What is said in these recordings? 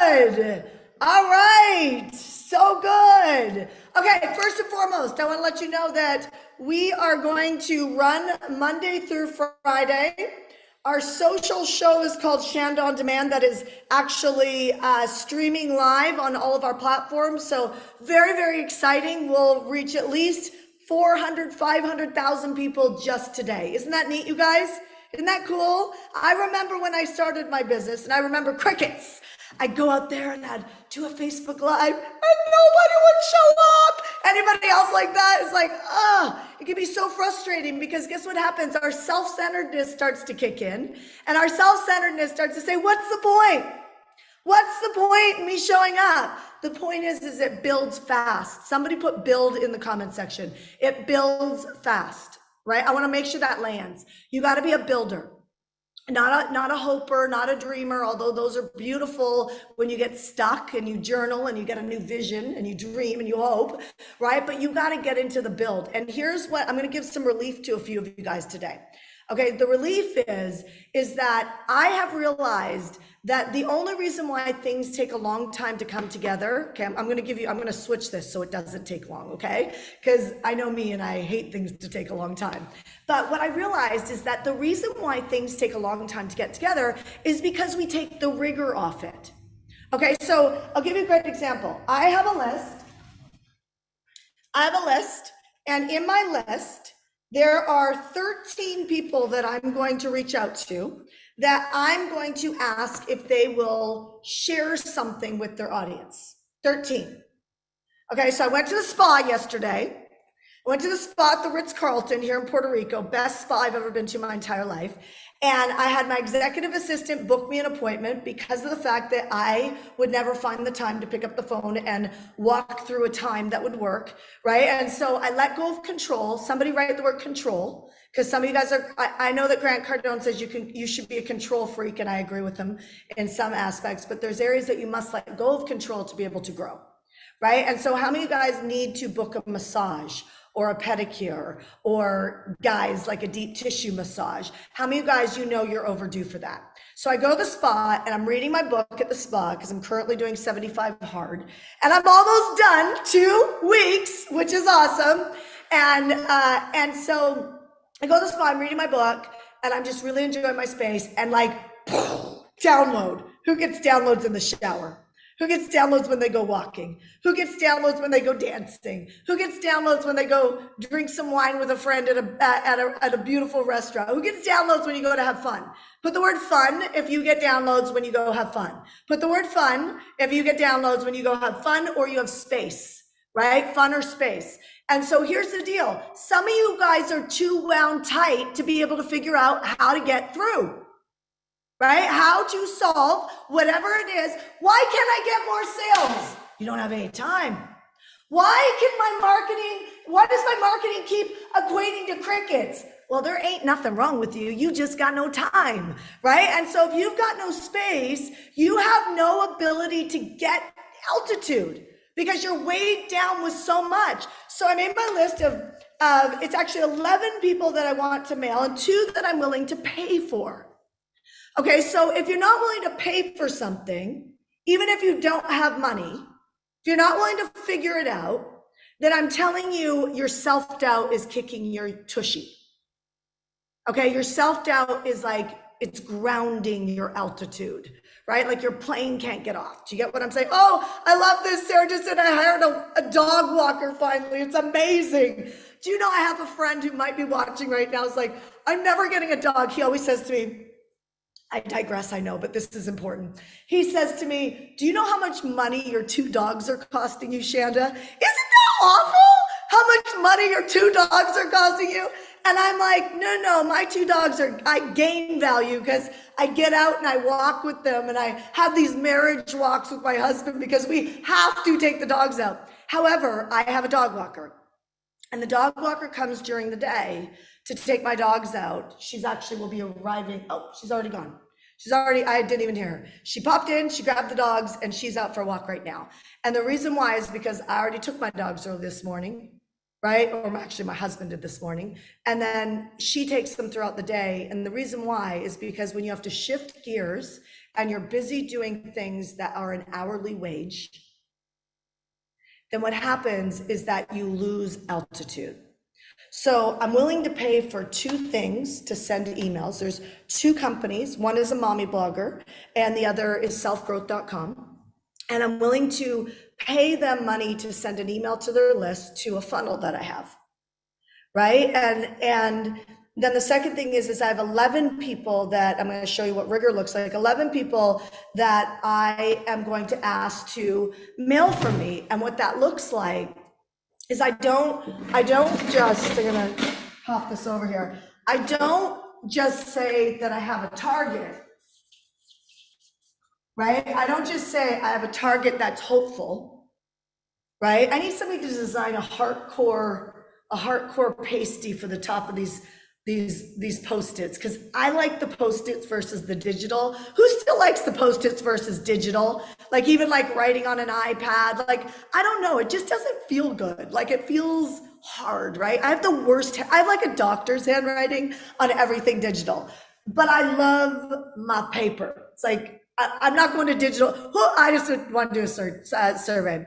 good. All right. So good. Okay, first and foremost, I want to let you know that we are going to run Monday through Friday. Our social show is called Shanda on Demand. That is actually streaming live on all of our platforms. So very, very exciting. We'll reach at least 400, 500,000 people just today. Isn't that neat, you guys? Isn't that cool? I remember when I started my business, and I remember crickets. I'd go out there and I'd do a Facebook Live and nobody would show up. Anybody else like that? It's like, it can be so frustrating because guess what happens? Our self-centeredness starts to kick in, and our self-centeredness starts to say, what's the point? What's the point in me showing up? The point is it builds fast. Somebody put build in the comment section. It builds fast, right? I want to make sure that lands. You got to be a builder. Not a hoper, not a dreamer, although those are beautiful when you get stuck and you journal and you get a new vision and you dream and you hope, right? But you got to get into the build. And here's what I'm going to give some relief to a few of you guys today. Okay, the relief is that I have realized that the only reason why things take a long time to come together, okay, I'm going to switch this so it doesn't take long, okay? Because I know me and I hate things to take a long time. But what I realized is that the reason why things take a long time to get together is because we take the rigor off it. Okay, so I'll give you a great example. I have a list, and in my list, there are 13 people that I'm going to reach out to that I'm going to ask if they will share something with their audience. 13. Okay, so I went to the spa yesterday. I went to the spa at the Ritz-Carlton here in Puerto Rico, best spa I've ever been to my entire life. And I had my executive assistant book me an appointment because of the fact that I would never find the time to pick up the phone and walk through a time that would work, right? And so I let go of control. Somebody write the word control, because some of you guys are, I know that Grant Cardone says you should be a control freak, and I agree with him in some aspects, but there's areas that you must let go of control to be able to grow, right? And so how many of you guys need to book a massage or a pedicure, or guys, like a deep tissue massage? How many of you guys, you're overdue for that? So I go to the spa and I'm reading my book at the spa because I'm currently doing 75 hard, and I'm almost done, 2 weeks, which is awesome. And so I go to the spa, I'm reading my book, and I'm just really enjoying my space, and like, download. Who gets downloads in the shower? Who gets downloads when they go walking? Who gets downloads when they go dancing? Who gets downloads when they go drink some wine with a friend at a beautiful restaurant? Who gets downloads when you go to have fun? Put the word fun if you get downloads when you go have fun. Put the word fun if you get downloads when you go have fun or you have space, right? Fun or space. And so here's the deal. Some of you guys are too wound tight to be able to figure out how to get through. Right? How to solve whatever it is. Why can't I get more sales? You don't have any time. Why does my marketing keep equating to crickets? Well, there ain't nothing wrong with you. You just got no time, right? And so if you've got no space, you have no ability to get altitude because you're weighed down with so much. So I made my list of it's actually 11 people that I want to mail and 2 that I'm willing to pay for. Okay, so if you're not willing to pay for something, even if you don't have money, if you're not willing to figure it out, then I'm telling you, your self-doubt is kicking your tushy. Okay, your self-doubt is like, it's grounding your altitude, right? Like your plane can't get off. Do you get what I'm saying? Oh, I love this. Sarah just said I hired a dog walker finally. It's amazing. Do you know I have a friend who might be watching right now? It's like, I'm never getting a dog. He always says to me, I digress, I know, but this is important. He says to me, do you know how much money your 2 dogs are costing you, Shanda? Isn't that awful? How much money your 2 dogs are costing you? And I'm like, no, my 2 dogs I gain value because I get out and I walk with them and I have these marriage walks with my husband because we have to take the dogs out. However, I have a dog walker, and the dog walker comes during the day to take my dogs out. She's actually will be arriving. Oh, she's already gone. I didn't even hear her. She popped in, she grabbed the dogs, and she's out for a walk right now. And the reason why is because I already took my dogs early this morning, right? Or actually my husband did this morning. And then she takes them throughout the day. And the reason why is because when you have to shift gears and you're busy doing things that are an hourly wage, then what happens is that you lose altitude. So I'm willing to pay for two things to send emails. There's two companies. One is a mommy blogger and the other is selfgrowth.com. And I'm willing to pay them money to send an email to their list to a funnel that I have. Right. And then the second thing is I have 11 people that I'm going to show you what rigor looks like. 11 people that I am going to ask to mail for me. And what that looks like is I don't just, I'm gonna pop this over here. I don't just say that I have a target, right? I don't just say I have a target that's hopeful, right? I need somebody to design a hardcore pasty for the top of these Post-its, because I like the Post-its versus the digital. Who still likes the Post-its versus digital? Like even like writing on an iPad, like, I don't know, it just doesn't feel good. Like it feels hard, right? I have the worst, I have like a doctor's handwriting on everything digital, but I love my paper. It's like, I'm not going to digital. I just want to do a survey.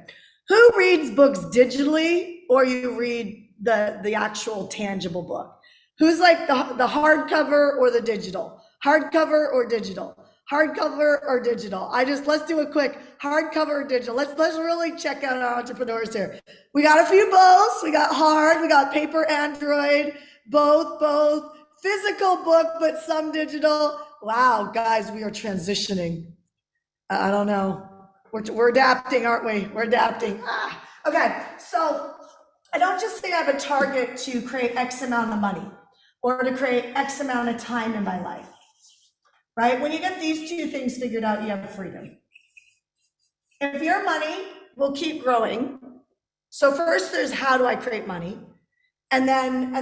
Who reads books digitally, or you read the actual tangible book? Who's like the hardcover or the digital? Hardcover or digital? Hardcover or digital? Let's do a quick hardcover or digital. Let's really check out our entrepreneurs here. We got a few both. We got hard, we got paper, Android, both, physical book, but some digital. Wow, guys, we are transitioning. I don't know. We're adapting, aren't we? We're adapting. Okay, so I don't just say I have a target to create X amount of money or to create X amount of time in my life, right? When you get these two things figured out, you have freedom. If your money will keep growing, so first there's how do I create money? And then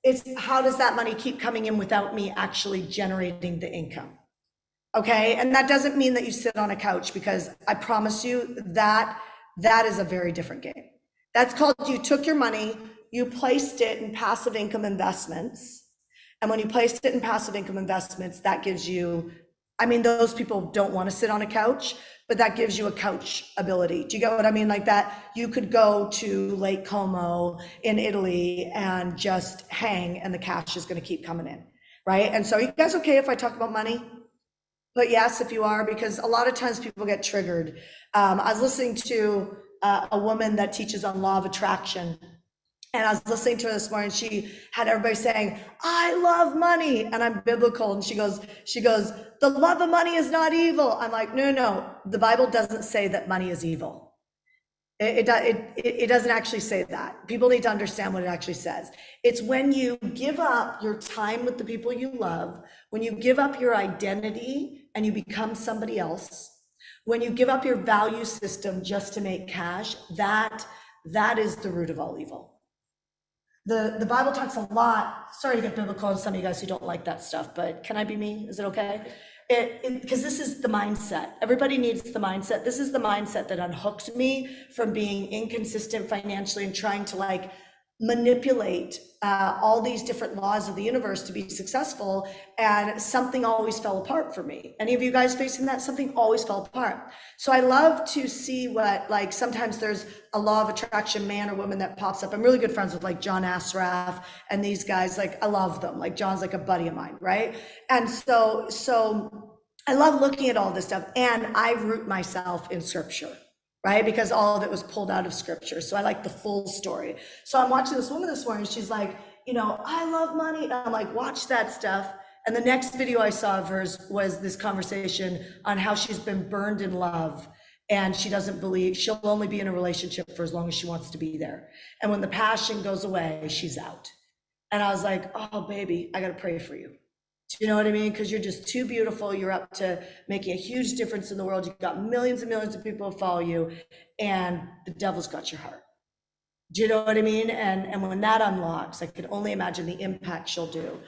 it's how does that money keep coming in without me actually generating the income? Okay, and that doesn't mean that you sit on a couch, because I promise you that is a very different game. That's called, you took your money, you placed it in passive income investments. And when you placed it in passive income investments, that gives you, I mean, those people don't want to sit on a couch, but that gives you a couch ability. Do you get what I mean? Like that you could go to Lake Como in Italy and just hang, and the cash is going to keep coming in, right? And so, are you guys okay if I talk about money? But yes, if you are, because a lot of times people get triggered. I was listening to a woman that teaches on law of attraction, and I was listening to her this morning. She had everybody saying, "I love money," and I'm biblical. And she goes, "The love of money is not evil." I'm like, no. The Bible doesn't say that money is evil. It doesn't actually say that. People need to understand what it actually says. It's when you give up your time with the people you love, when you give up your identity and you become somebody else, when you give up your value system just to make cash, that is the root of all evil. The Bible talks a lot. Sorry to get biblical on some of you guys who don't like that stuff, but can I be me? Is it okay? Because this is the mindset. Everybody needs the mindset. This is the mindset that unhooked me from being inconsistent financially and trying to like manipulate all these different laws of the universe to be successful, and something always fell apart for me. Any of you guys facing that? Something always fell apart. So I love to see what, like, sometimes there's a law of attraction man or woman that pops up. I'm really good friends with like John Asraf and these guys. Like, I love them. Like, John's like a buddy of mine, right? And so I love looking at all this stuff, and I root myself in scripture, right? Because all of it was pulled out of scripture. So I like the full story. So I'm watching this woman this morning. She's like, I love money. And I'm like, watch that stuff. And the next video I saw of hers was this conversation on how she's been burned in love, and she doesn't believe she'll only be in a relationship for as long as she wants to be there. And when the passion goes away, she's out. And I was like, oh, baby, I got to pray for you. Do you know what I mean? Because you're just too beautiful. You're up to making a huge difference in the world. You've got millions and millions of people who follow you, and the devil's got your heart. Do you know what I mean? And when that unlocks, I can only imagine the impact she'll do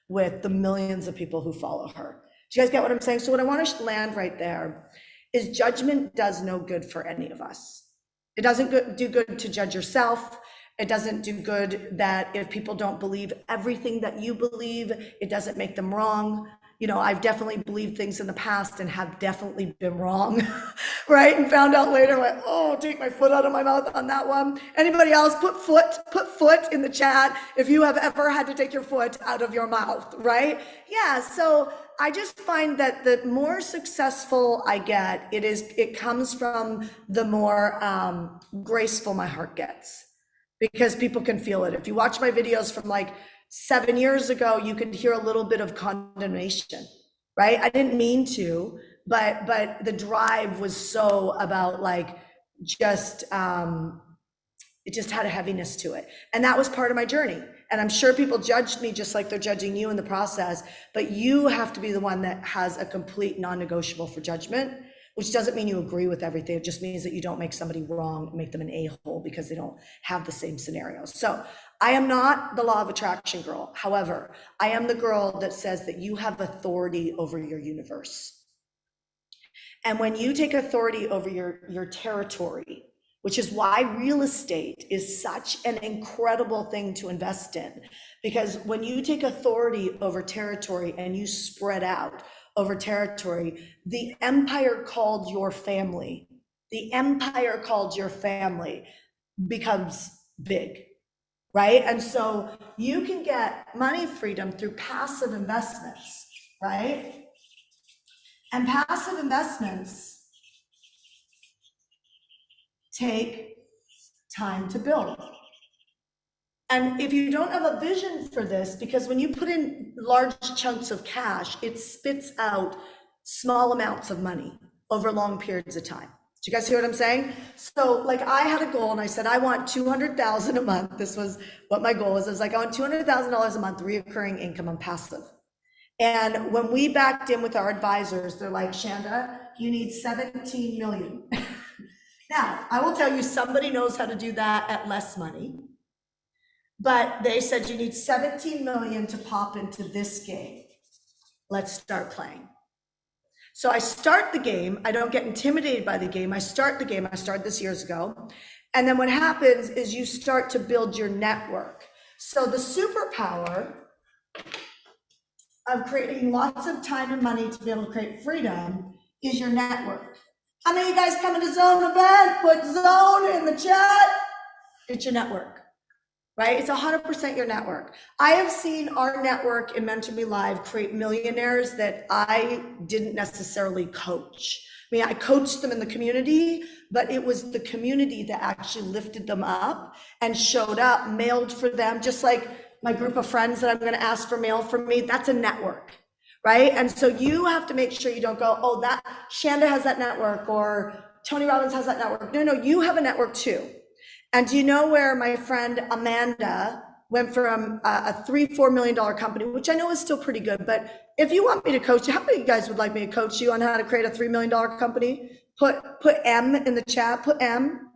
with the millions of people who follow her. Do you guys get what I'm saying? So what I want to land right there is judgment does no good for any of us. It doesn't do good to judge yourself. It doesn't do good that if people don't believe everything that you believe, it doesn't make them wrong. I've definitely believed things in the past and have definitely been wrong, right? And found out later, like, oh, take my foot out of my mouth on that one. Anybody else put foot in the chat if you have ever had to take your foot out of your mouth, right? Yeah, so I just find that the more successful I get, it comes from the more graceful my heart gets, because people can feel it. If you watch my videos from like 7 years ago, you could hear a little bit of condemnation, right? I didn't mean to, but the drive was so about like just it just had a heaviness to it. And that was part of my journey. And I'm sure people judged me just like they're judging you in the process, but you have to be the one that has a complete non-negotiable for judgment, which doesn't mean you agree with everything. It just means that you don't make somebody wrong and make them an a-hole because they don't have the same scenarios. So I am not the law of attraction girl. However, I am the girl that says that you have authority over your universe. And when you take authority over your territory, which is why real estate is such an incredible thing to invest in, because when you take authority over territory and you spread out over territory, the empire called your family, becomes big, right? And so you can get money freedom through passive investments, right? And passive investments take time to build. And if you don't have a vision for this, because when you put in large chunks of cash, it spits out small amounts of money over long periods of time. Do you guys hear what I'm saying? So like I had a goal and I said, I want 200,000 a month. This was what my goal was. I was like, I want $200,000 a month, reoccurring income on passive. And when we backed in with our advisors, they're like, Shanda, you need 17 million. Now, I will tell you, somebody knows how to do that at less money, but they said you need 17 million to pop into this game. Let's start playing. So I start the game. I don't get intimidated by the game. I start the game. I started this years ago. And then what happens is you start to build your network. So the superpower of creating lots of time and money to be able to create freedom is your network. How many of you guys coming to Zone event? Put Zone in the chat. It's your network, right? It's 100% your network. I have seen our network in Mentor Me Live create millionaires that I didn't necessarily coach. I mean, I coached them in the community, but it was the community that actually lifted them up and showed up, mailed for them, just like my group of friends that I'm going to ask for mail from me. That's a network. Right? And so you have to make sure you don't go, oh, that Shanda has that network or Tony Robbins has that network. No, you have a network too. And do you know where my friend Amanda went from a $3-4 million company, which I know is still pretty good, but if you want me to coach you, how many of you guys would like me to coach you on how to create a $3 million company? Put M in the chat, put M.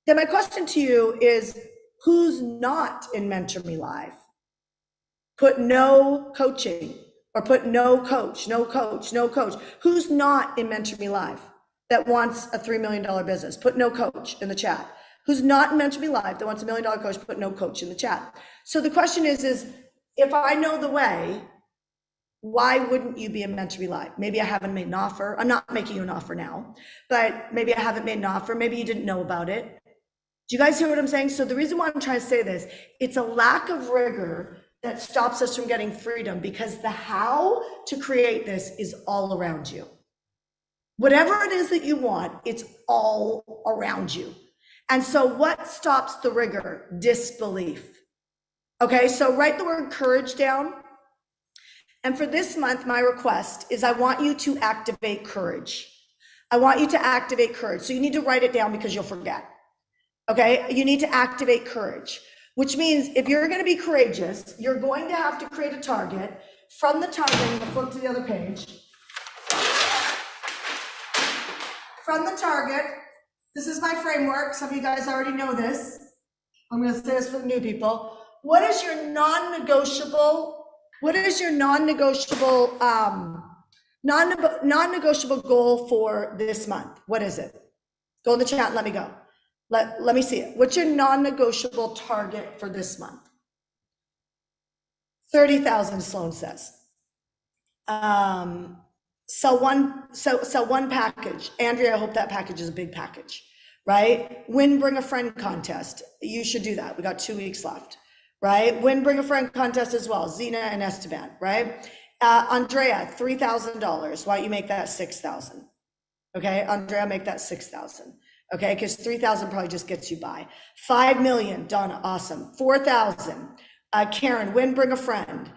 Then my question to you is, who's not in Mentor Me Live? Put no coaching. Or put no coach. Who's not in Mentor Me Live that wants a $3 million business? Put no coach in the chat. Who's not in Mentor Me Live that wants a $1 million coach? Put no coach in the chat. So the question is if I know the way, why wouldn't you be in Mentor Me Live? Maybe I haven't made an offer. I'm not making you an offer now, but maybe I haven't made an offer. Maybe you didn't know about it. Do you guys hear what I'm saying? So the reason why I'm trying to say this, it's a lack of rigor that stops us from getting freedom, because the how to create this is all around you. Whatever it is that you want, it's all around you. And so what stops the rigor? Disbelief. Okay, so write the word courage down. And for this month, my request is I want you to activate courage. I want you to activate courage. So you need to write it down because you'll forget. Okay, you need to activate courage. Which means if you're going to be courageous, you're going to have to create a target. From the target, I'm going to flip to the other page. From the target, this is my framework. Some of you guys already know this. I'm going to say this for the new people. What is your non-negotiable? What is your non-negotiable goal for this month? What is it? Go in the chat and let me go. Let me see it. What's your non-negotiable target for this month? 30,000, Sloan says. Sell one package. Andrea, I hope that package is a big package, right? Win, bring a friend contest. You should do that. We got 2 weeks left, right? Win, bring a friend contest as well. Zena and Esteban, right? Andrea, $3,000. Why don't you make that 6,000? Okay, Andrea, make that 6,000. Okay, because 3,000 probably just gets you by. 5 million, Donna, awesome. 4,000. Karen, win, bring a friend.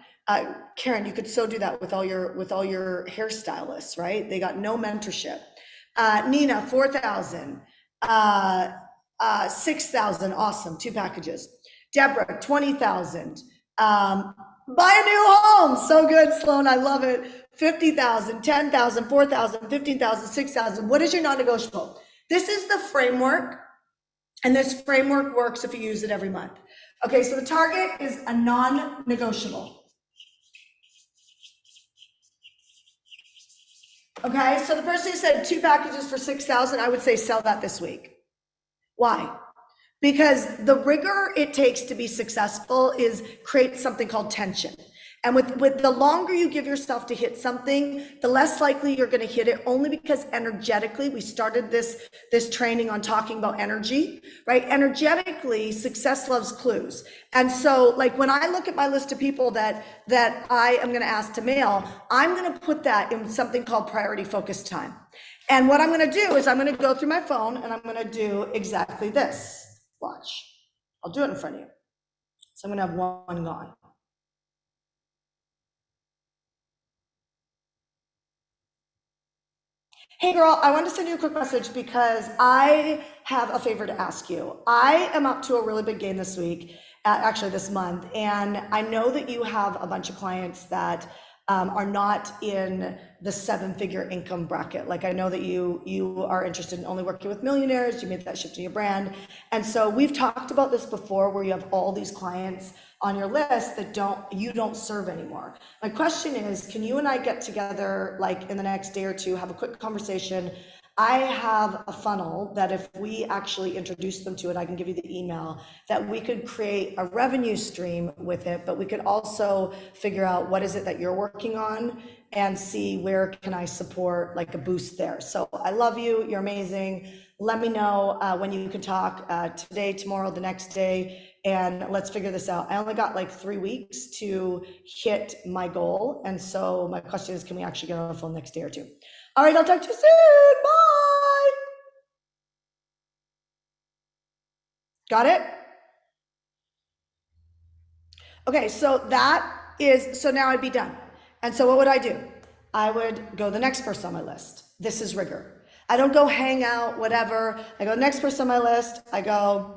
Karen, you could so do that with all your hairstylists, right? They got no mentorship. Nina, 4,000. 6,000, awesome, 2 packages. Deborah, 20,000. Buy a new home, so good, Sloan, I love it. 50,000, 10,000, 4,000, 15,000, 6,000. What is your non-negotiable? This is the framework, and this framework works if you use it every month. Okay, so the target is a non-negotiable. Okay, so the person who said 2 packages for 6,000, I would say sell that this week. Why? Because the rigor it takes to be successful is create something called tension. And with the longer you give yourself to hit something, the less likely you're going to hit it, only because energetically, we started this training on talking about energy, right? Energetically, success loves clues. And so like when I look at my list of people that I am going to ask to mail, I'm going to put that in something called priority focus time. And what I'm going to do is I'm going to go through my phone and I'm going to do exactly this. Watch. I'll do it in front of you. So I'm going to have one gone. Hey girl, I wanted to send you a quick message because I have a favor to ask you. I am up to a really big game this week, actually this month, and I know that you have a bunch of clients that are not in the 7-figure income bracket. Like I know that you are interested in only working with millionaires, you made that shift in your brand. And so we've talked about this before where you have all these clients on your list that you don't serve anymore. My question is, can you and I get together like in the next day or two, have a quick conversation? I have a funnel that if we actually introduce them to it, I can give you the email, that we could create a revenue stream with it, but we could also figure out what is it that you're working on and see where can I support like a boost there. So I love you, you're amazing. Let me know when you can talk today, tomorrow, the next day, and let's figure this out. I only got like 3 weeks to hit my goal. And so my question is, can we actually get on the phone next day or two? All right, I'll talk to you soon. Bye. Got it? Okay, so so now I'd be done. And so what would I do? I would go the next person on my list. This is rigor. I don't go hang out, whatever. I go next person on my list. I go,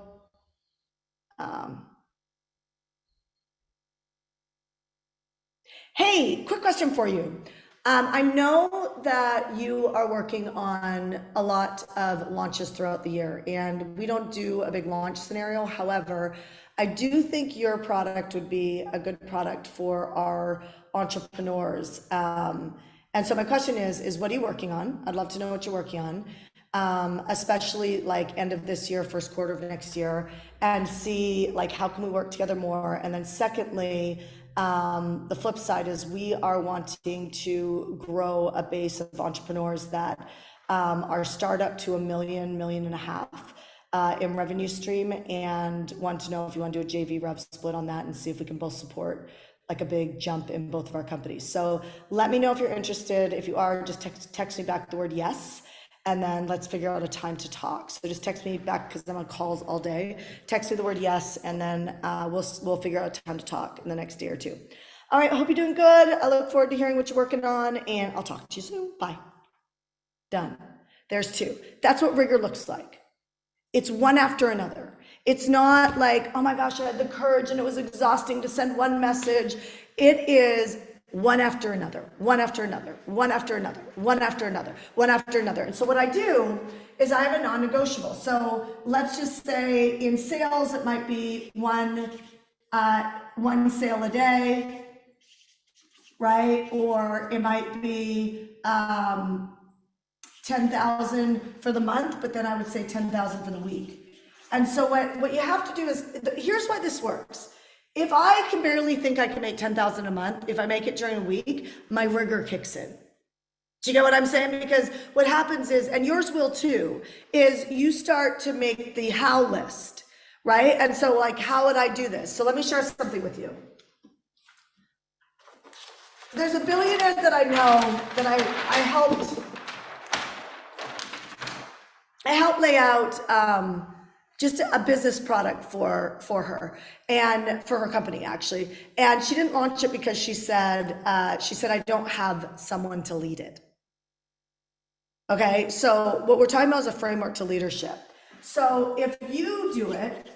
hey, quick question for you. I know that you are working on a lot of launches throughout the year, and we don't do a big launch scenario. However, I do think your product would be a good product for our entrepreneurs. And so my question is what are you working on? I'd love to know what you're working on, especially like end of this year, first quarter of next year, and see like how can we work together more. And then secondly, the flip side is we are wanting to grow a base of entrepreneurs that are startup to $1 million, $1.5 million in revenue stream, and want to know if you want to do a JV rev split on that and see if we can both support like a big jump in both of our companies. So let me know if you're interested. If you are, just text me back the word yes, and then let's figure out a time to talk. So just text me back because I'm on calls all day. Text me the word yes, and then we'll figure out a time to talk in the next day or two. All right, I hope you're doing good. I look forward to hearing what you're working on, and I'll talk to you soon. Bye. Done. There's 2. That's what rigor looks like. It's one after another. It's not like, oh my gosh, I had the courage and it was exhausting to send one message. It is one after another, one after another, one after another, one after another, one after another. And so what I do is I have a non-negotiable. So let's just say in sales, it might be one sale a day, right? Or it might be 10,000 for the month, but then I would say 10,000 for the week. And so what you have to do is, here's why this works. If I can barely think I can make 10,000 a month, if I make it during a week, my rigor kicks in. Do you get what I'm saying? Because what happens is, and yours will too, is you start to make the how list, right? And so like, how would I do this? So let me share something with you. There's a billionaire that I know that I helped lay out just a business product for her and for her company actually. And she didn't launch it because she said I don't have someone to lead it. Okay, so what we're talking about is a framework to leadership. So if you do it,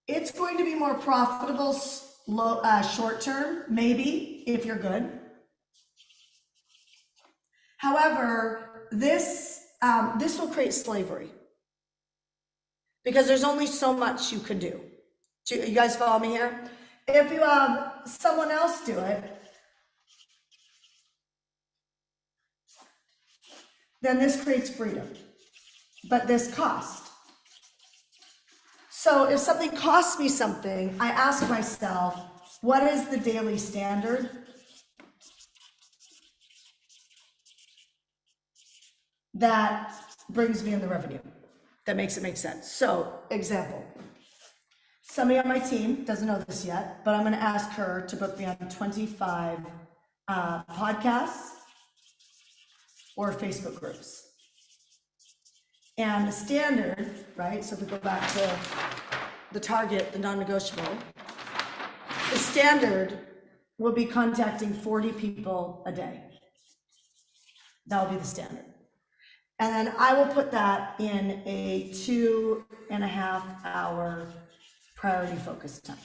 it's going to be more profitable short term, maybe, if you're good. However, this will create slavery because there's only so much you can do. You guys follow me here? If you have someone else do it, then this creates freedom, but this cost. So if something costs me something, I ask myself, what is the daily standard? That brings me in the revenue, that makes it make sense. So example, somebody on my team doesn't know this yet, but I'm going to ask her to book me on 25 podcasts or Facebook groups. And the standard, right? So if we go back to the target, the non-negotiable, the standard will be contacting 40 people a day. That will be the standard. And then I will put that in a 2.5 hour priority focus time.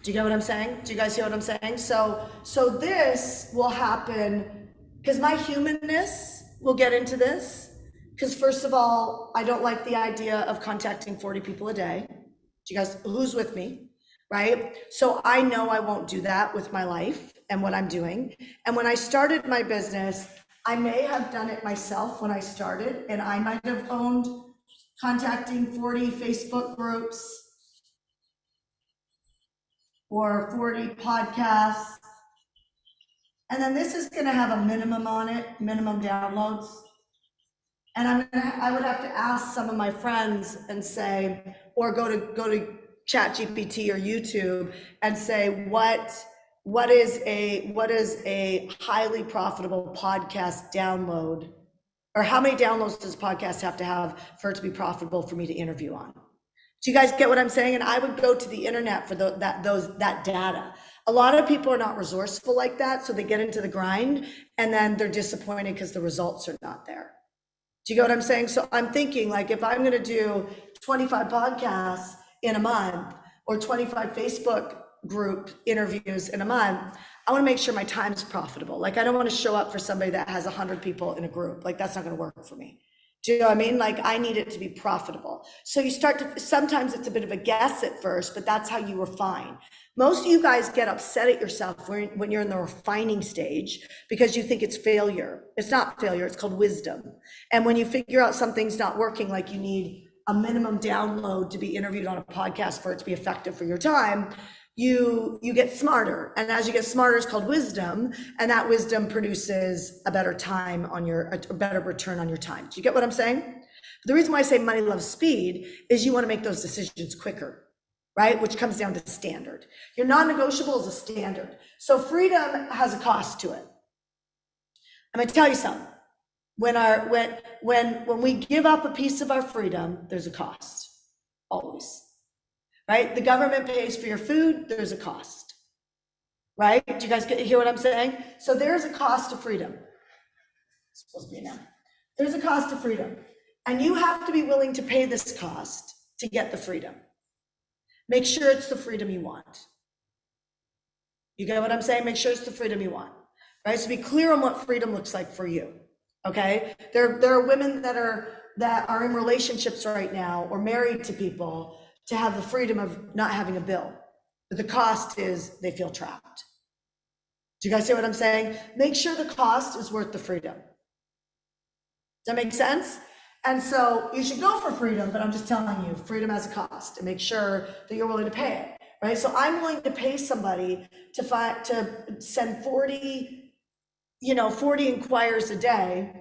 Do you get what I'm saying? Do you guys hear what I'm saying? So this will happen because my humanness will get into this. Because first of all, I don't like the idea of contacting 40 people a day. Do you guys, who's with me? Right? So I know I won't do that with my life and what I'm doing. And when I started my business, I may have done it myself when I started, and I might have owned contacting 40 Facebook groups or 40 podcasts. And then this is going to have a minimum on it, minimum downloads. And I would have to ask some of my friends and say, or go to ChatGPT or YouTube and say, what is a highly profitable podcast download, or how many downloads does a podcast have to have for it to be profitable for me to interview on? Do you guys get what I'm saying? And I would go to the internet for that data. A lot of people are not resourceful like that, so they get into the grind and then they're disappointed because the results are not there. Do you get what I'm saying? So I'm thinking, like, if I'm going to do 25 podcasts in a month or 25 Facebook group interviews in a month, I want to make sure my time's profitable. Like, I don't want to show up for somebody that has 100 people in a group. Like, that's not going to work for me. Do you know what I mean? Like, I need it to be profitable. So you start to, sometimes it's a bit of a guess at first, but that's how you refine. Most of you guys get upset at yourself when you're in the refining stage because you think it's failure. It's not failure, it's called wisdom. And when you figure out something's not working, like you need a minimum download to be interviewed on a podcast for it to be effective for your time, you get smarter. And as you get smarter, it's called wisdom. And that wisdom produces a better time on a better return on your time. Do you get what I'm saying? The reason why I say money loves speed is you want to make those decisions quicker, right? Which comes down to standard. Your non-negotiable is a standard. So freedom has a cost to it. I'm going to tell you something. When we give up a piece of our freedom, there's a cost, always. Right? The government pays for your food, there's a cost, right? Do you guys hear what I'm saying? So there's a cost to freedom. It's supposed to be now. There's a cost to freedom. And you have to be willing to pay this cost to get the freedom. Make sure it's the freedom you want. You get what I'm saying? Make sure it's the freedom you want, right? So be clear on what freedom looks like for you, okay? There are women that are in relationships right now or married to people to have the freedom of not having a bill. But the cost is they feel trapped. Do you guys see what I'm saying? Make sure the cost is worth the freedom. Does that make sense? And so you should go for freedom, but I'm just telling you, freedom has a cost, and make sure that you're willing to pay it, right? So I'm willing to pay somebody to send 40, 40 inquiries a day,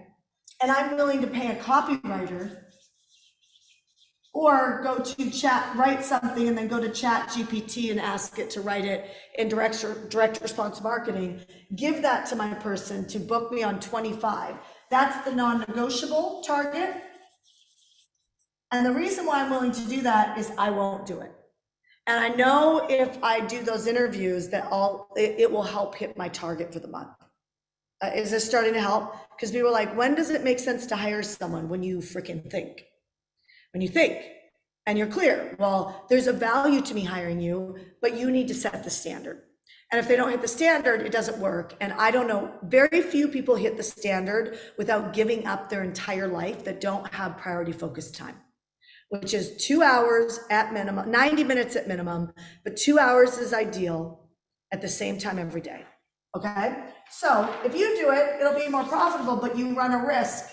and I'm willing to pay a copywriter or go to chat, write something, and then go to Chat GPT and ask it to write it in direct response marketing. Give that to my person to book me on 25. That's the non-negotiable target. And the reason why I'm willing to do that is I won't do it. And I know if I do those interviews that it will help hit my target for the month. Is this starting to help? Because people are like, when does it make sense to hire someone? When you freaking think. When you think and you're clear, well, there's a value to me hiring you, but you need to set the standard. And if they don't hit the standard, it doesn't work. And I don't know, very few people hit the standard without giving up their entire life that don't have priority focused time, which is 2 hours at minimum, 90 minutes at minimum, but 2 hours is ideal at the same time every day. Okay. So if you do it, it'll be more profitable, but you run a risk.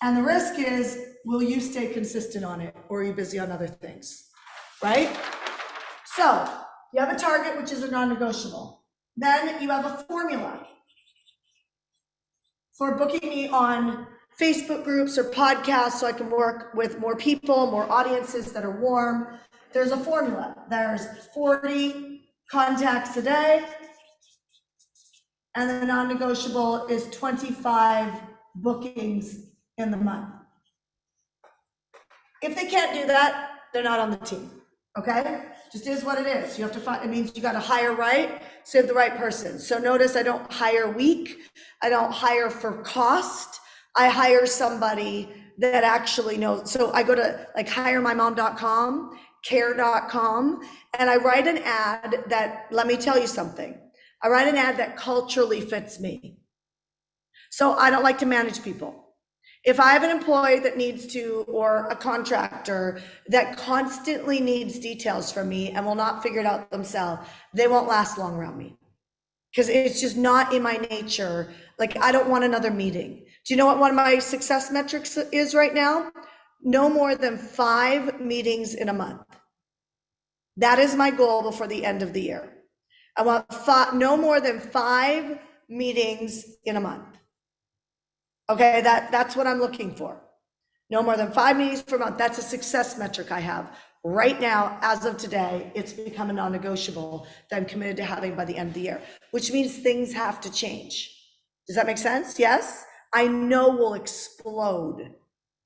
And the risk is, will you stay consistent on it, or are you busy on other things, right? So you have a target, which is a non-negotiable. Then you have a formula for booking me on Facebook groups or podcasts so I can work with more people, more audiences that are warm. There's a formula. There's 40 contacts a day, and the non-negotiable is 25 bookings in the month. If they can't do that, they're not on the team, okay? Just is what it is. You have to find, it means you got to hire right, so you have the right person. So notice I don't hire weak. I don't hire for cost. I hire somebody that actually knows. So I go to like hiremymom.com, care.com, and I write an ad that, let me tell you something. I write an ad that culturally fits me. So I don't like to manage people. If I have an employee that needs to, or a contractor that constantly needs details from me and will not figure it out themselves, they won't last long around me, because it's just not in my nature. Like, I don't want another meeting. Do you know what one of my success metrics is right now? No more than 5 meetings in a month. That is my goal before the end of the year. I want no more than 5 meetings in a month. Okay, that's what I'm looking for. No more than 5 meetings per month. That's a success metric I have. Right now, as of today, it's become a non-negotiable that I'm committed to having by the end of the year, which means things have to change. Does that make sense? Yes? I know we'll explode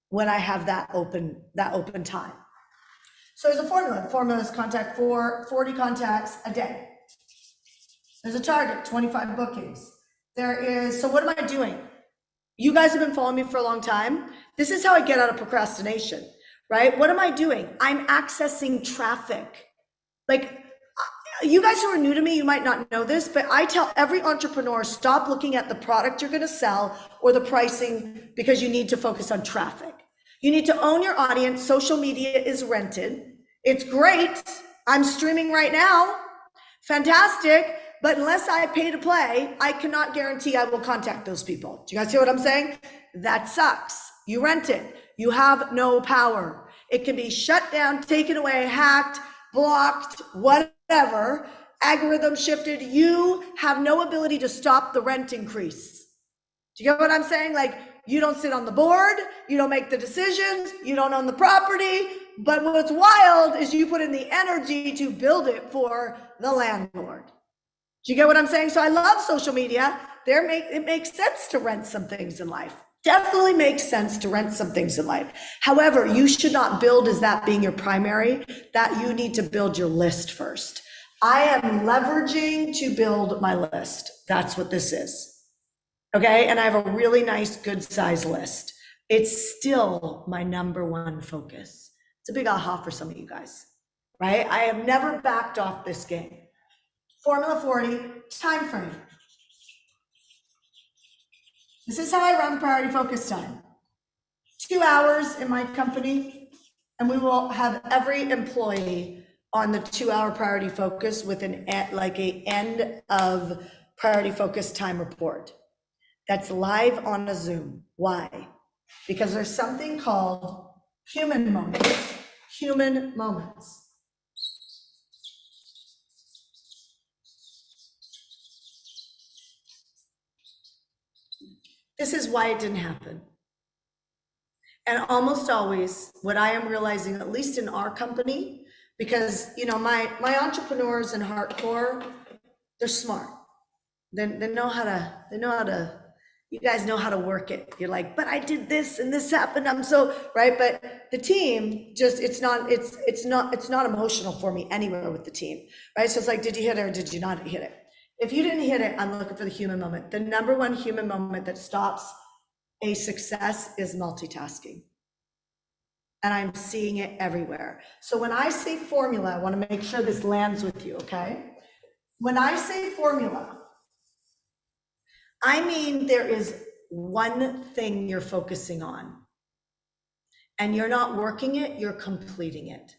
when I have that open time. So there's a formula. The formula is contact 40 contacts a day. There's a target, 25 bookings. So what am I doing? You guys have been following me for a long time. This is how I get out of procrastination, right? What am I doing? I'm accessing traffic. Like, you guys who are new to me, you might not know this, but I tell every entrepreneur, stop looking at the product you're going to sell or the pricing, because you need to focus on traffic. You need to own your audience. Social media is rented. It's great. I'm streaming right now. Fantastic. But unless I pay to play, I cannot guarantee I will contact those people. Do you guys hear what I'm saying? That sucks. You rent it. You have no power. It can be shut down, taken away, hacked, blocked, whatever, algorithm shifted. You have no ability to stop the rent increase. Do you get what I'm saying? Like, you don't sit on the board, you don't make the decisions, you don't own the property, but what's wild is you put in the energy to build it for the landlord. Do you get what I'm saying? So I love social media. It makes sense to rent some things in life. Definitely makes sense to rent some things in life. However, you should not build as that being your primary, that you need to build your list first. I am leveraging to build my list. That's what this is. Okay. And I have a really nice, good size list. It's still my number one focus. It's a big aha for some of you guys, right? I have never backed off this game. Formula 40, time frame. This is how I run priority focus time. 2 hours in my company, and we will have every employee on the 2-hour priority focus with an end of priority focus time report. That's live on a Zoom. Why? because there's something called human moments. Human moments. This is why it didn't happen. And almost always, what I am realizing, at least in our company, because my entrepreneurs in hardcore, they're smart. They know how to, you guys know how to work it. You're like, but I did this and this happened. I'm so right. But the team just, it's not emotional for me anywhere with the team. Right. So it's like, did you hit it or did you not hit it? If you didn't hit it, I'm looking for the human moment. The number one human moment that stops a success is multitasking. And I'm seeing it everywhere. So when I say formula, I want to make sure this lands with you, okay? When I say formula, I mean there is one thing you're focusing on, and you're not working it, you're completing it.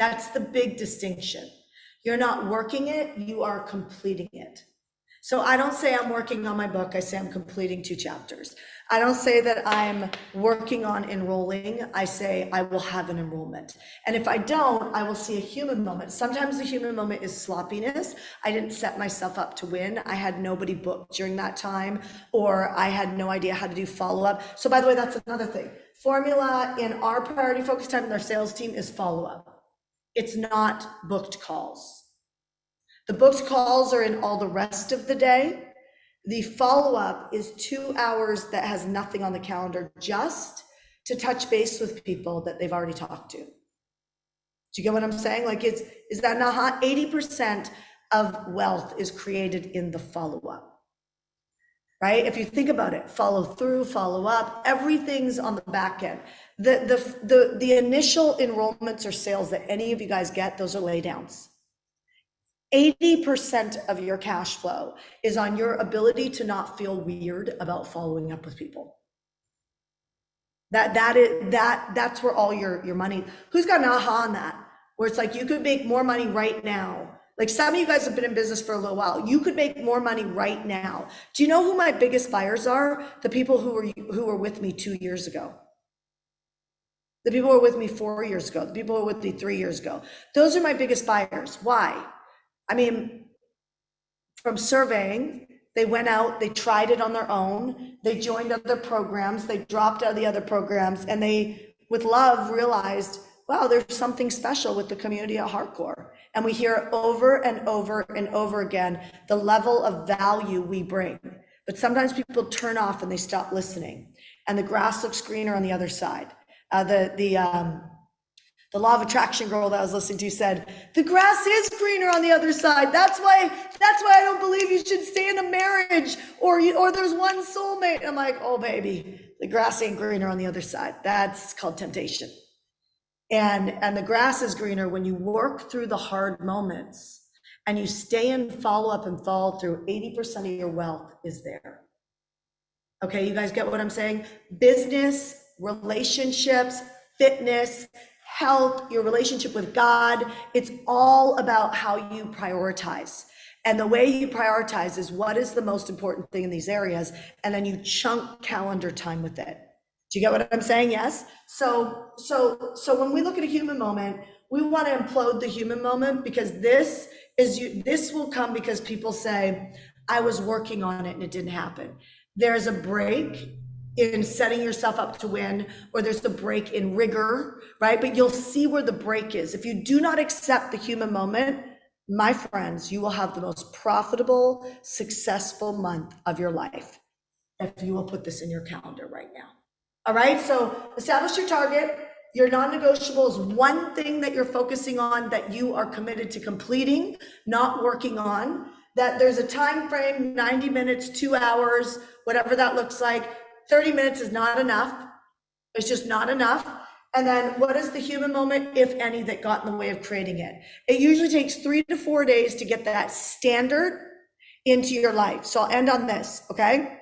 That's the big distinction. You're not working it, you are completing it. So I don't say I'm working on my book, I say I'm completing 2 chapters. I don't say that I'm working on enrolling, I say I will have an enrollment. And if I don't, I will see a human moment. Sometimes the human moment is sloppiness. I didn't set myself up to win. I had nobody booked during that time, or I had no idea how to do follow-up. So by the way, that's another thing. Formula in our priority focus time with our sales team is follow-up. It's not booked calls. The booked calls are in all the rest of the day. The follow-up is 2 hours that has nothing on the calendar, just to touch base with people that they've already talked to. Do you get what I'm saying? Like, is that not 80% of wealth is created in the follow-up, right? If you think about it, follow through, follow up, everything's on the back end. The initial enrollments or sales that any of you guys get, those are laydowns. 80% of your cash flow is on your ability to not feel weird about following up with people. That's where all your money. Who's got an aha on that? Where it's like you could make more money right now. Like some of you guys have been in business for a little while. You could make more money right now. Do you know who my biggest buyers are? The people who were with me 2 years ago. The people who were with me 4 years ago. The people who were with me 3 years ago. Those are my biggest buyers. Why? I mean, from surveying, they went out, they tried it on their own, they joined other programs, they dropped out of the other programs, and they, with love, realized, wow, there's something special with the community at Hardcore. And we hear over and over and over again the level of value we bring. But sometimes people turn off and they stop listening, and the grass looks greener on the other side. The law of attraction girl that I was listening to said, the grass is greener on the other side. That's why I don't believe you should stay in a marriage or there's one soulmate. I'm like, oh baby, the grass ain't greener on the other side. That's called temptation. And the grass is greener when you work through the hard moments and you stay in follow up and follow through. 80% of your wealth is there. Okay, you guys get what I'm saying? Business, relationships, fitness, health, your relationship with God, it's all about how you prioritize. And the way you prioritize is what is the most important thing in these areas, and then you chunk calendar time with it. Do you get what I'm saying? Yes. So when we look at a human moment, we want to implode the human moment, because this will come because people say, I was working on it and it didn't happen. There's a break in setting yourself up to win, or there's the break in rigor, right? But you'll see where the break is. If you do not accept the human moment, my friends, you will have the most profitable, successful month of your life if you will put this in your calendar right now. All right, so establish your target. Your non-negotiable is one thing that you're focusing on that you are committed to completing, not working on. That there's a time frame, 90 minutes, 2 hours, whatever that looks like. 30 minutes is not enough. It's just not enough. And then what is the human moment, if any, that got in the way of creating it? It usually takes 3 to 4 days to get that standard into your life. So I'll end on this, okay?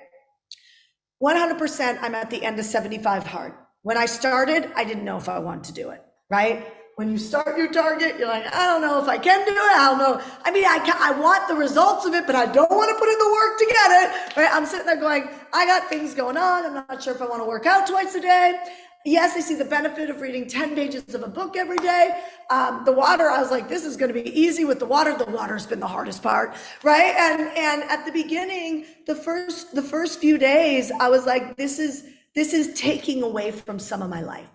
100%, I'm at the end of 75 hard. When I started, I didn't know if I wanted to do it, right? when you start your target, you're like, I don't know if I can do it. I don't know. I mean, I want the results of it, but I don't want to put in the work to get it, right? I'm sitting there going, I got things going on. I'm not sure if I want to work out twice a day. Yes, I see the benefit of reading 10 pages of a book every day. The water, I was like, this is going to be easy with the water. The water's been the hardest part, right? And at the beginning, the first few days, I was like, this is taking away from some of my life.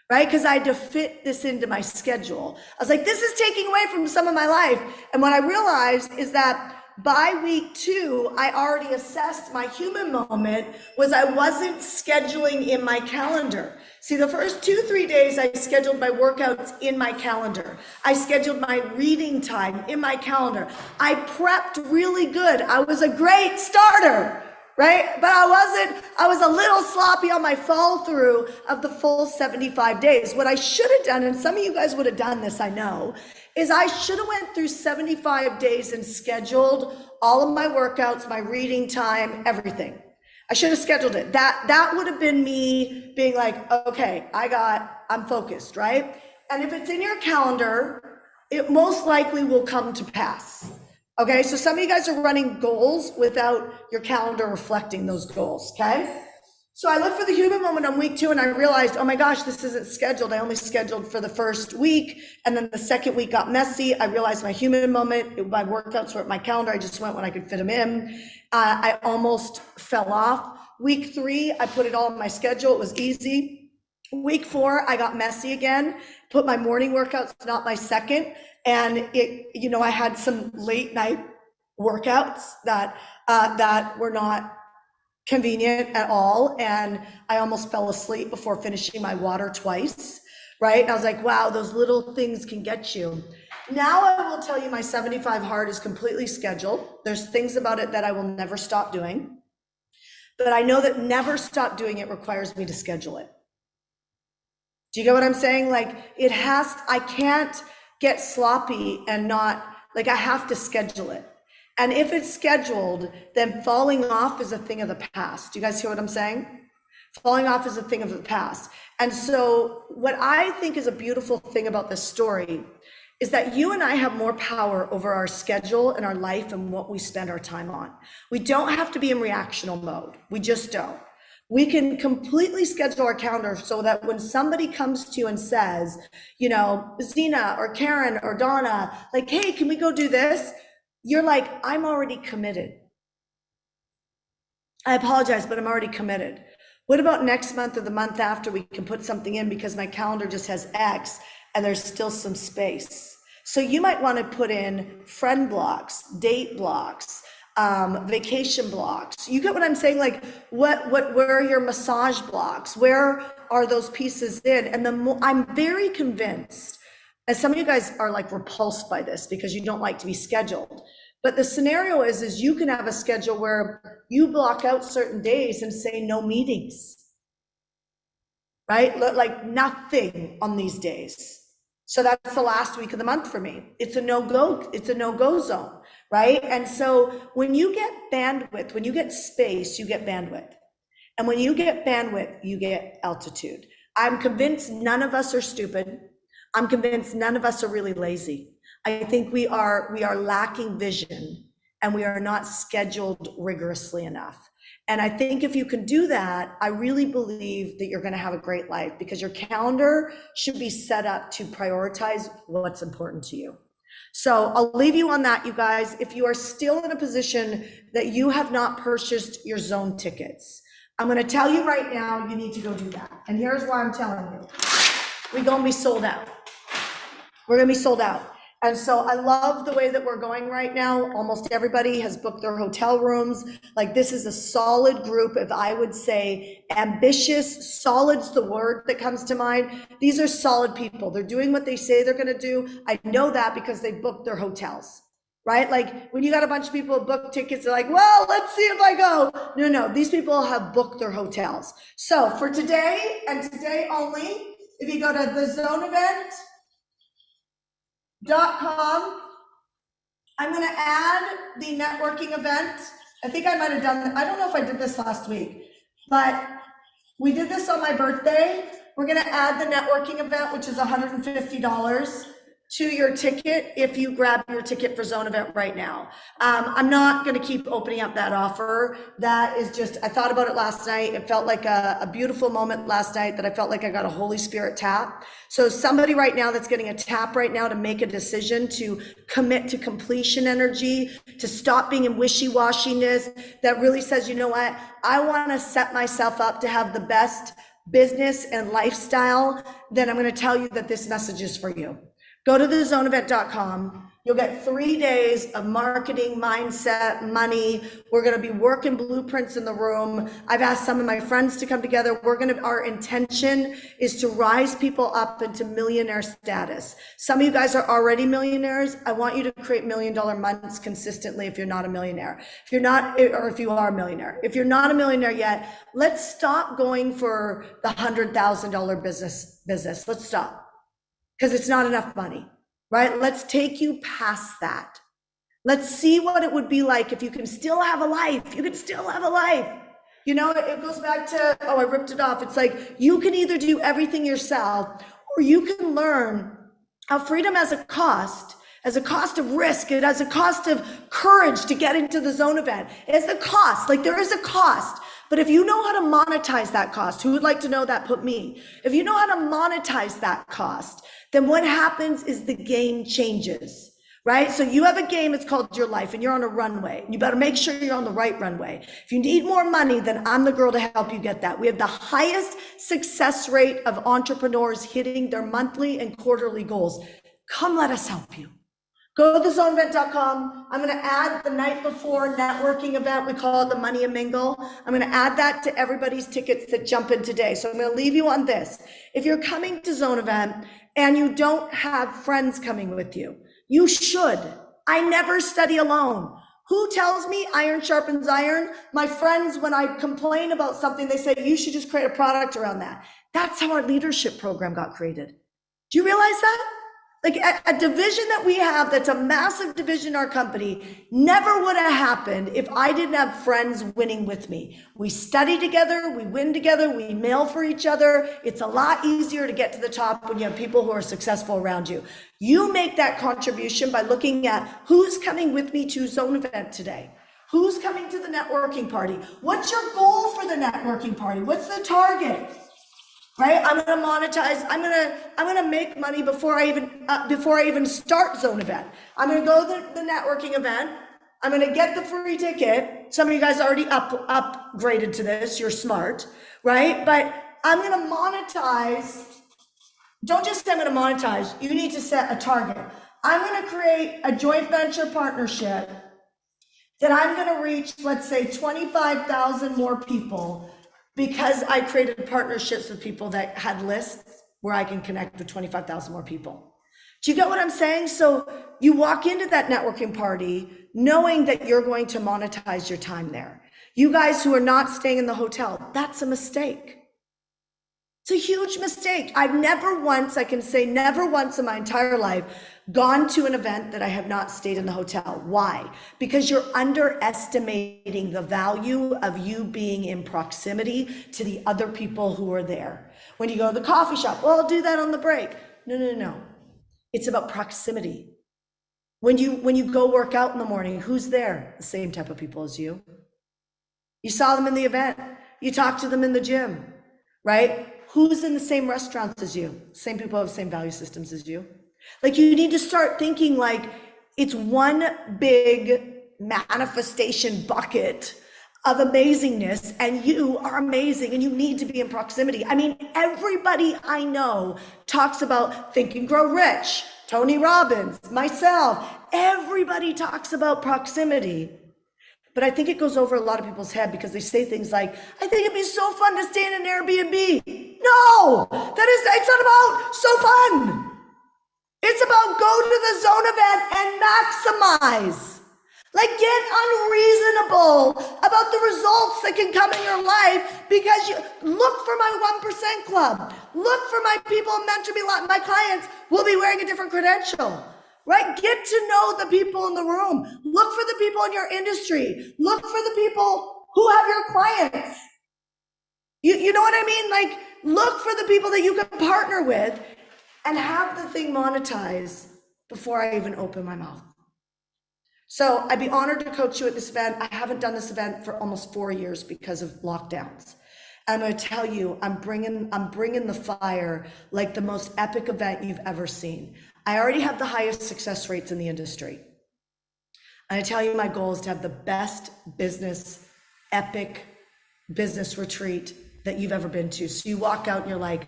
Right? Because I had to fit this into my schedule. I was like, this is taking away from some of my life. And what I realized is that by week 2, I already assessed my human moment was I wasn't scheduling in my calendar. See, the first 2-3 days, I scheduled my workouts in my calendar. I scheduled my reading time in my calendar. I prepped really good. I was a great starter. Right? But I was a little sloppy on my fall through of the full 75 days. What I should have done, and some of you guys would have done this, I know, is I should have went through 75 days and scheduled all of my workouts, my reading time, everything. I should have scheduled it. That would have been me being like, okay, I'm focused, right? And if it's in your calendar, it most likely will come to pass. Okay, so some of you guys are running goals without your calendar reflecting those goals, okay? So I looked for the human moment on week 2 and I realized, oh my gosh, this isn't scheduled. I only scheduled for the first week. And then the second week got messy. I realized my human moment, my workouts were at my calendar. I just went when I could fit them in. I almost fell off. Week 3, I put it all on my schedule. It was easy. Week 4, I got messy again, put my morning workouts, not my second. And I had some late night workouts that were not convenient at all. And I almost fell asleep before finishing my water twice, right? And I was like, wow, those little things can get you. Now I will tell you my 75 hard is completely scheduled. There's things about it that I will never stop doing. But I know that never stop doing it requires me to schedule it. Do you get what I'm saying? Like I can't get sloppy and not, like I have to schedule it. And if it's scheduled, then falling off is a thing of the past. Do you guys hear what I'm saying? Falling off is a thing of the past. And so what I think is a beautiful thing about this story is that you and I have more power over our schedule and our life and what we spend our time on. We don't have to be in reactional mode. We just don't. We can completely schedule our calendar so that when somebody comes to you and says, Zena or Karen or Donna, like, hey, can we go do this? You're like, I'm already committed. I apologize, but I'm already committed. What about next month or the month after we can put something in because my calendar just has X and there's still some space. So you might want to put in friend blocks, date blocks, vacation blocks. You get what I'm saying? Like where are your massage blocks? Where are those pieces in? And I'm very convinced, and some of you guys are like repulsed by this because you don't like to be scheduled. But the scenario is you can have a schedule where you block out certain days and say no meetings, right? Like nothing on these days. So that's the last week of the month for me. It's a no-go zone, right? And so when you get bandwidth, when you get space, you get bandwidth. And when you get bandwidth, you get altitude. I'm convinced none of us are stupid. I'm convinced none of us are really lazy. I think we are lacking vision and we are not scheduled rigorously enough. And I think if you can do that, I really believe that you're going to have a great life because your calendar should be set up to prioritize what's important to you. So I'll leave you on that, you guys. If you are still in a position that you have not purchased your zone tickets, I'm going to tell you right now, you need to go do that. And here's why I'm telling you. We're going to be sold out. We're going to be sold out. And so I love the way that we're going right now. Almost everybody has booked their hotel rooms. Like this is a solid group of, I would say, ambitious. Solid's the word that comes to mind. These are solid people. They're doing what they say they're going to do. I know that because they booked their hotels, right? Like when you got a bunch of people who book tickets, they're like, well, let's see if I go. No, these people have booked their hotels. So for today and today only, if you go to the zone event, .com. I'm going to add the networking event. I think I might have done, I don't know if I did this last week, but we did this on my birthday. we're going to add the networking event, which is $150 to your ticket if you grab your ticket for Zone Event right now. I'm not going to keep opening up that offer. That is just, I thought about it last night. It felt like a beautiful moment last night that I felt like I got a Holy Spirit tap. So somebody right now that's getting a tap right now to make a decision to commit to completion energy, to stop being in wishy-washiness, that really says, you know what, I want to set myself up to have the best business and lifestyle, then I'm going to tell you that this message is for you. Go to thezoneevent.com. You'll get 3 days of marketing, mindset, money. We're going to be working blueprints in the room. I've asked some of my friends to come together. Our intention is to rise people up into millionaire status. Some of you guys are already millionaires. I want you to create $1 million months consistently if you're not a millionaire. If you're not, or if you are a millionaire. If you're not a millionaire yet, let's stop going for the $100,000 business. Let's stop. Because it's not enough money, right? Let's take you past that. Let's see what it would be like if you can still have a life. You can still have a life. You know, it goes back to, oh, I ripped it off. It's like, you can either do everything yourself, or you can learn how freedom has a cost of risk. It has a cost of courage to get into the Zone Event. It has a cost, like there is a cost. But if you know how to monetize that cost, who would like to know that? Put me. If you know how to monetize that cost, then what happens is the game changes, right? So you have a game, it's called your life, and you're on a runway. You better make sure you're on the right runway. If you need more money, then I'm the girl to help you get that. We have the highest success rate of entrepreneurs hitting their monthly and quarterly goals. Come, let us help you. Go to thezoneevent.com. I'm going to add the night before networking event. We call it the Money and Mingle. I'm going to add that to everybody's tickets that jump in today. So I'm going to leave you on this. If you're coming to Zone Event and you don't have friends coming with you, you should. I never study alone. Who tells me iron sharpens iron? My friends, when I complain about something, they say, you should just create a product around that. That's how our leadership program got created. Do you realize that? Like a division that we have that's a massive division in our company never would have happened if I didn't have friends winning with me. We study together, we win together, we mail for each other. It's a lot easier to get to the top when you have people who are successful around you. You make that contribution by looking at who's coming with me to Zone Event today. Who's coming to the networking party? What's your goal for the networking party? What's the target? Right? I'm going to monetize. I'm going to make money before I even start Zone Event. I'm going to go to the networking event. I'm going to get the free ticket. Some of you guys already upgraded to this. You're smart, right? But I'm going to monetize. Don't just say I'm going to monetize. You need to set a target. I'm going to create a joint venture partnership that I'm going to reach, let's say 25,000 more people, because I created partnerships with people that had lists where I can connect with 25,000 more people. Do you get what I'm saying? So you walk into that networking party knowing that you're going to monetize your time there. You guys who are not staying in the hotel, that's a mistake. It's a huge mistake. I've never once, I can say never once in my entire life, gone to an event that I have not stayed in the hotel. Why? Because you're underestimating the value of you being in proximity to the other people who are there. When you go to the coffee shop, well, I'll do that on the break. No. It's about proximity. When you go work out in the morning, who's there? The same type of people as you. You saw them in the event. You talked to them in the gym, right? Who's in the same restaurants as you? Same people have the same value systems as you. Like, you need to start thinking like it's one big manifestation bucket of amazingness, and you are amazing and you need to be in proximity. I mean, everybody I know talks about Think and Grow Rich, Tony Robbins, myself, everybody talks about proximity. But I think it goes over a lot of people's head because they say things like, I think it'd be so fun to stay in an Airbnb. No, it's not about so fun. It's about go to the Zone Event and maximize. Like, get unreasonable about the results that can come in your life, because you look for my 1% club. Look for my people mentor me. My clients will be wearing a different credential, right? Get to know the people in the room. Look for the people in your industry. Look for the people who have your clients. You know what I mean? Like, look for the people that you can partner with and have the thing monetize before I even open my mouth. So I'd be honored to coach you at this event. I haven't done this event for almost 4 years because of lockdowns. And I'm going to tell you, I'm bringing the fire like the most epic event you've ever seen. I already have the highest success rates in the industry. And I tell you, my goal is to have the best business, epic business retreat that you've ever been to. So you walk out and you're like,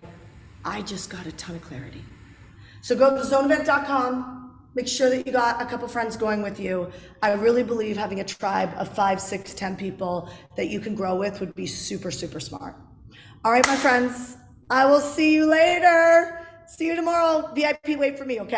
I just got a ton of clarity. So go to zoneevent.com. Make sure that you got a couple friends going with you. I really believe having a tribe of 5, 6, 10 people that you can grow with would be super, super smart. All right, my friends, I will see you later. See you tomorrow. VIP, wait for me, okay?